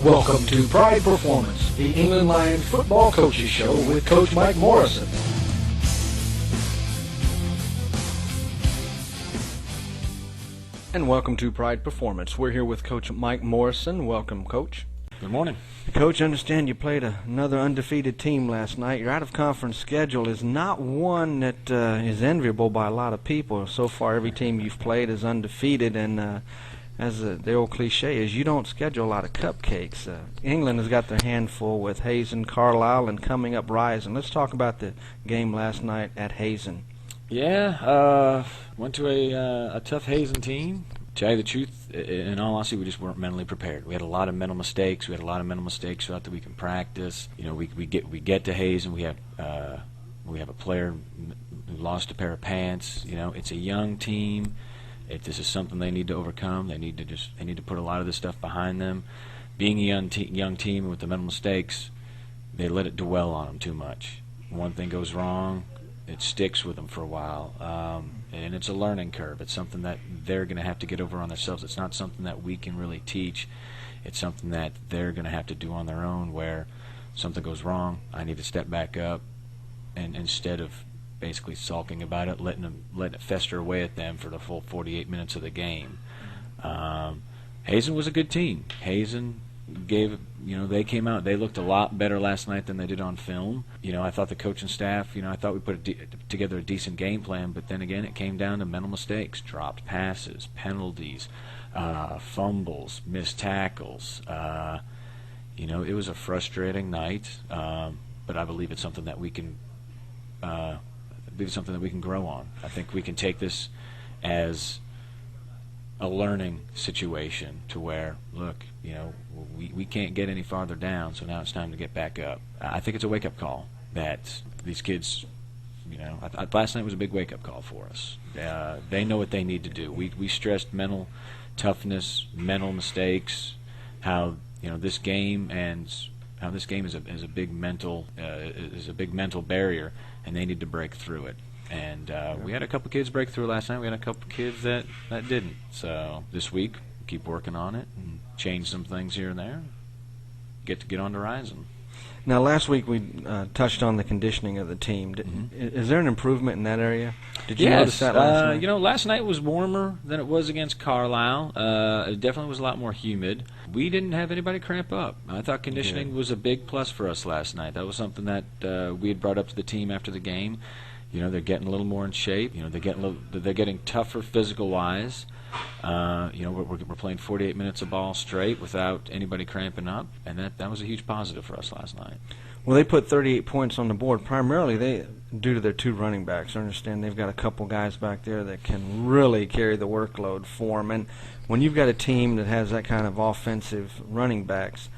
Welcome to Pride Performance, the England Lions football coaches show with Coach Mike Morrison. And welcome to Pride Performance. We're here with Coach Mike Morrison. Welcome, Coach. Good morning. Coach, I understand you played another undefeated team last night. Your out-of-conference schedule is not one that is enviable by a lot of people. So far, every team you've played is undefeated, and as the old cliche is, you don't schedule a lot of cupcakes. England has got their handful with Hazen, Carlisle, and coming up Rising. Let's talk about the game last night at Hazen. Yeah, went to a tough Hazen team. To tell you the truth, in all honesty, we just weren't mentally prepared. We had a lot of mental mistakes. We had a lot of mental mistakes throughout the week in practice. You know, we get to Hazen. We have a player who lost a pair of pants. You know, it's a young team. If this is something they need to overcome, they need to put a lot of this stuff behind them. Being a young team with the mental mistakes, they let it dwell on them too much. One thing goes wrong, it sticks with them for a while, and it's a learning curve. It's something that they're going to have to get over on themselves. It's not something that we can really teach. It's something that they're going to have to do on their own, where something goes wrong, I need to step back up, and instead of basically sulking about it, letting it fester away at them for the full 48 minutes of the game. Hazen was a good team. Hazen they came out, they looked a lot better last night than they did on film. You know, I thought the coaching staff, I thought we put together a decent game plan, but then again, it came down to mental mistakes, dropped passes, penalties, fumbles, missed tackles. It was a frustrating night, but I believe it's something that we can grow on. I think we can take this as a learning situation to where, look, we can't get any farther down, so now it's time to get back up. I think it's a wake-up call that these kids, last night was a big wake-up call for us. They know what they need to do. We stressed mental toughness, mental mistakes, how this game is a big mental barrier, and they need to break through it. And we had a couple kids break through last night. We had a couple kids that didn't. So this week, keep working on it and change some things here and there. Get on the Rising. Now, last week we touched on the conditioning of the team. Is there an improvement in that area? Did you notice that last night? Last night was warmer than it was against Carlisle. It definitely was a lot more humid. We didn't have anybody cramp up. I thought conditioning was a big plus for us last night. That was something that we had brought up to the team after the game. They're getting a little more in shape. They're getting tougher physical-wise. We're playing 48 minutes of ball straight without anybody cramping up, and that was a huge positive for us last night. Well, they put 38 points on the board, primarily due to their two running backs. I understand they've got a couple guys back there that can really carry the workload for them. And when you've got a team that has that kind of offensive running backs,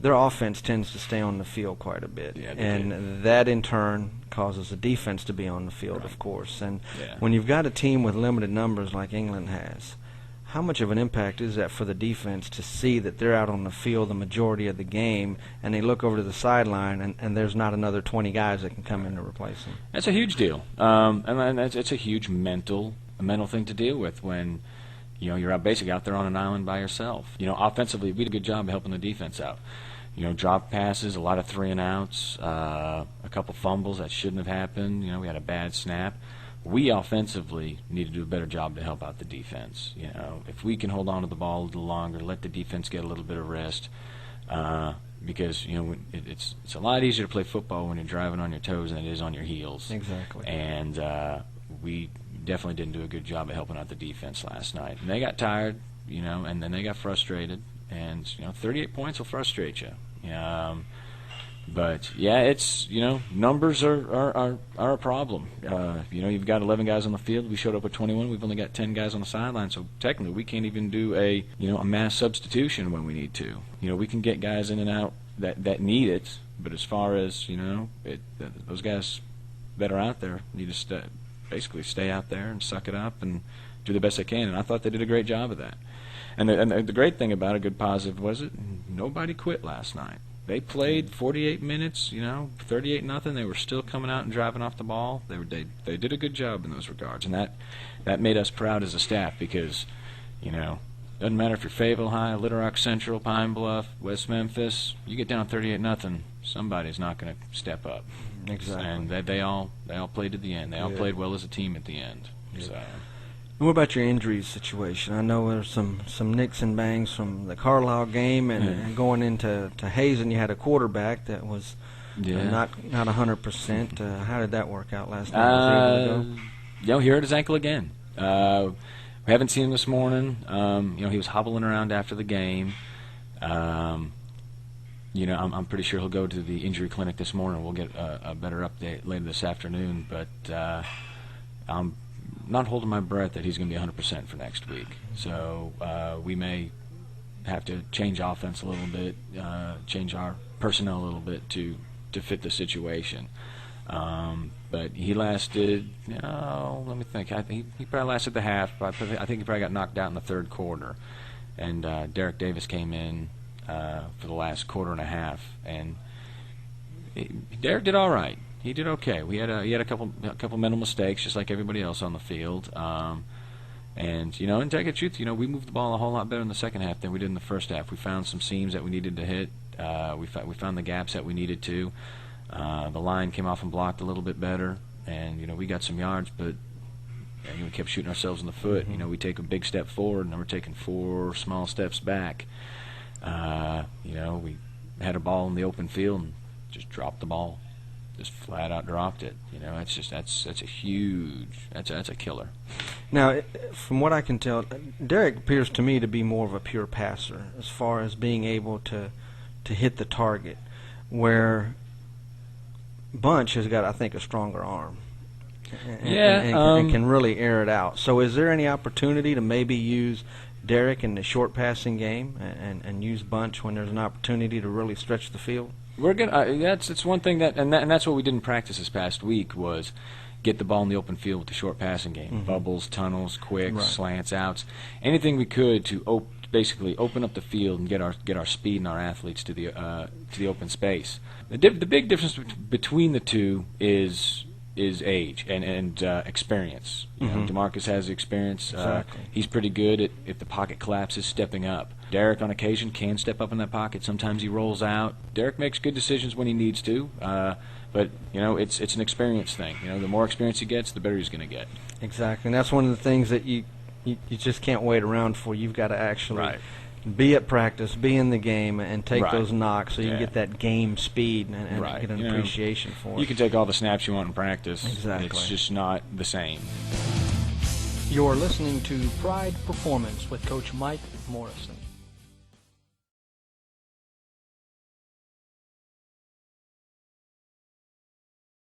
their offense tends to stay on the field quite a bit. Yeah, and that, in turn, causes the defense to be on the field, right, of course. And when you've got a team with limited numbers like England has, how much of an impact is that for the defense to see that they're out on the field the majority of the game, and they look over to the sideline and there's not another 20 guys that can come in to replace them? That's a huge deal. And it's a huge mental thing to deal with when you're basically out there on an island by yourself. Offensively, we did a good job of helping the defense out. Drop passes, a lot of 3-and-outs, a couple fumbles that shouldn't have happened. We had a bad snap. We offensively need to do a better job to help out the defense. If we can hold on to the ball a little longer, let the defense get a little bit of rest, because it's a lot easier to play football when you're driving on your toes than it is on your heels. Exactly. And we definitely didn't do a good job of helping out the defense last night. And they got tired, and then they got frustrated. And 38 points will frustrate you. But it's numbers are a problem. You've got 11 guys on the field. We showed up with 21. We've only got 10 guys on the sideline. So technically, we can't even do a mass substitution when we need to. We can get guys in and out that need it. But as far as those guys that are out there need to basically stay out there and suck it up and do the best they can. And I thought they did a great job of that. And the great thing about a good positive was nobody quit last night. They played 48 minutes, 38-0. They were still coming out and driving off the ball. They did a good job in those regards, and that made us proud as a staff because, Doesn't matter if you're Fayetteville High, Little Rock Central, Pine Bluff, West Memphis. You get down 38-0, somebody's not going to step up. Exactly. And they all played to the end. They all played well as a team at the end. So. What about your injuries situation? I know there's some nicks and bangs from the Carlisle game, and going into Hazen, you had a quarterback that was not 100%. How did that work out last night? Was he able to go? He hurt his ankle again. We haven't seen him this morning. He was hobbling around after the game. I'm pretty sure he'll go to the injury clinic this morning. We'll get a better update later this afternoon. But I'm not holding my breath that he's going to be 100% for next week. So we may have to change offense a little bit, change our personnel a little bit to fit the situation. But he lasted, let me think. I think he probably lasted the half. But I think he probably got knocked out in the third quarter. And Derek Davis came in for the last quarter and a half. And Derek did all right. He did okay. He had a couple mental mistakes, just like everybody else on the field. And to tell you the truth, we moved the ball a whole lot better in the second half than we did in the first half. We found some seams that we needed to hit. We found the gaps that we needed to. The line came off and blocked a little bit better, and we got some yards, but we kept shooting ourselves in the foot. We take a big step forward, and then we're taking 4 small steps back. We had a ball in the open field and just dropped the ball, just flat out dropped it. That's a huge, that's a killer. Now, from what I can tell, Derek appears to me to be more of a pure passer as far as being able to hit the target, where Bunch has got, I think, a stronger arm. And can really air it out. So is there any opportunity to maybe use Derek in the short passing game and use Bunch when there's an opportunity to really stretch the field? We're gonna. It's one thing and that's what we didn't practice this past week was get the ball in the open field with the short passing game, bubbles, tunnels, quicks, slants, outs, anything we could to basically open up the field and get our speed and our athletes to the open space. The big difference between the two is age and experience. DeMarcus has experience. Exactly. He's pretty good at, if the pocket collapses, stepping up. Derek, on occasion, can step up in that pocket. Sometimes he rolls out. Derek makes good decisions when he needs to. But it's an experience thing. The more experience he gets, the better he's going to get. Exactly, and that's one of the things that you just can't wait around for. You've got to actually be at practice, be in the game, and take those knocks so you can get that game speed and get an appreciation for it. You can take all the snaps you want in practice. Exactly. It's just not the same. You're listening to Pride Performance with Coach Mike Morrison.